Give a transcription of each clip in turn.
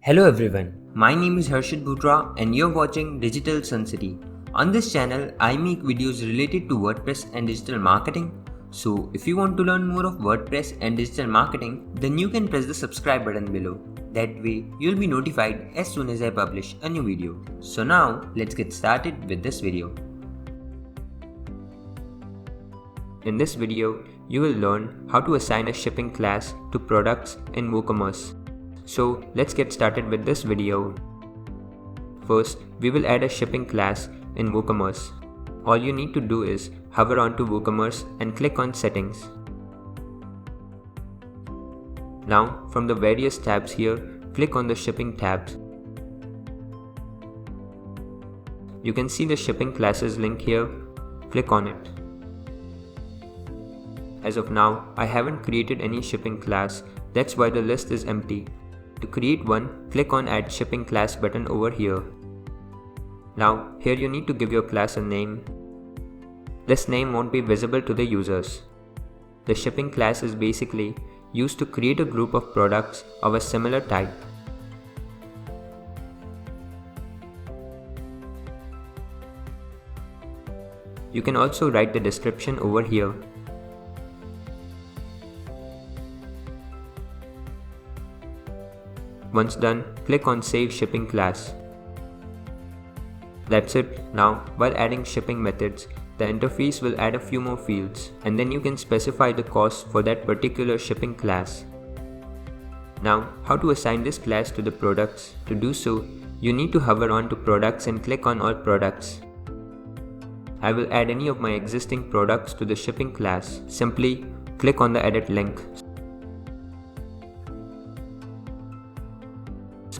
Hello everyone, my name is Harshit Bhutra and you're watching Digital Sun City. On this channel, I make videos related to WordPress and digital marketing. So if you want to learn more of WordPress and digital marketing, then you can press the subscribe button below. That way, you'll be notified as soon as I publish a new video. So now, let's get started with this video. In this video, you will learn how to assign a shipping class to products in Woocommerce. So let's get started with this video. First, we will add a shipping class in Woocommerce. All you need to do is hover onto Woocommerce and click on Settings. Now, from the various tabs here, click on the Shipping tabs. You can see the shipping classes link here. Click on it. As of now, I haven't created any shipping class, that's why the list is empty. To create one, click on Add Shipping Class button over here. Now, here you need to give your class a name. This name won't be visible to the users. The shipping class is basically used to create a group of products of a similar type. You can also write the description over here. Once done, click on Save Shipping Class. That's it. Now, while adding shipping methods, the interface will add a few more fields and then you can specify the cost for that particular shipping class. Now, how to assign this class to the products? To do so, you need to hover on to products and click on all products. I will add any of my existing products to the shipping class. Simply click on the edit link.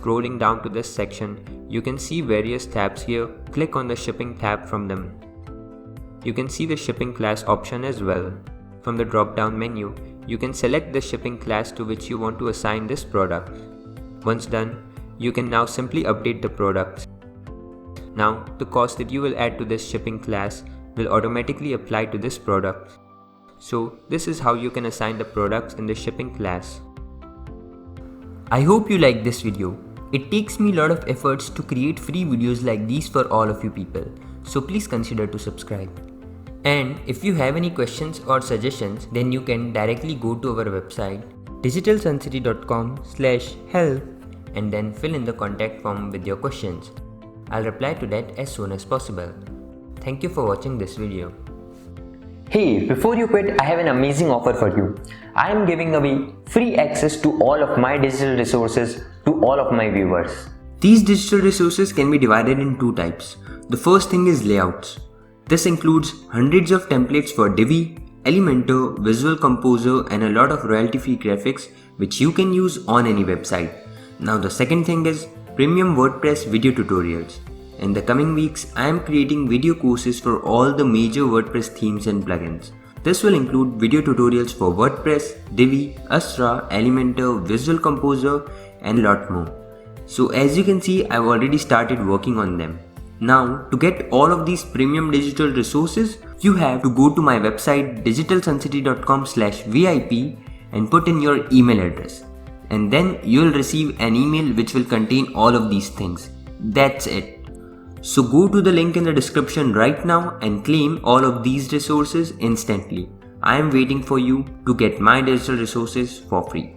Scrolling down to this section, you can see various tabs here. Click on the shipping tab from them. You can see the shipping class option as well. From the drop down menu, you can select the shipping class to which you want to assign this product. Once done, you can now simply update the products. Now, the cost that you will add to this shipping class will automatically apply to this product. So, this is how you can assign the products in the shipping class. I hope you like this video. It takes me a lot of efforts to create free videos like these for all of you people, so please consider to subscribe. And if you have any questions or suggestions, then you can directly go to our website digitalsuncity.com/help and then fill in the contact form with your questions. I'll reply to that as soon as possible. Thank you for watching this video. Hey, before you quit, I have an amazing offer for you. I am giving away free access to all of my digital resources to all of my viewers. These digital resources can be divided in two types. The first thing is layouts. This includes hundreds of templates for Divi, Elementor, Visual Composer and a lot of royalty-free graphics which you can use on any website. Now the second thing is premium WordPress video tutorials. In the coming weeks, I am creating video courses for all the major WordPress themes and plugins. This will include video tutorials for WordPress, Divi, Astra, Elementor, Visual Composer and lot more. So as you can see, I've already started working on them. Now, to get all of these premium digital resources, you have to go to my website digitalsuncity.com/VIP and put in your email address. And then you'll receive an email which will contain all of these things. That's it. So go to the link in the description right now and claim all of these resources instantly. I am waiting for you to get my digital resources for free.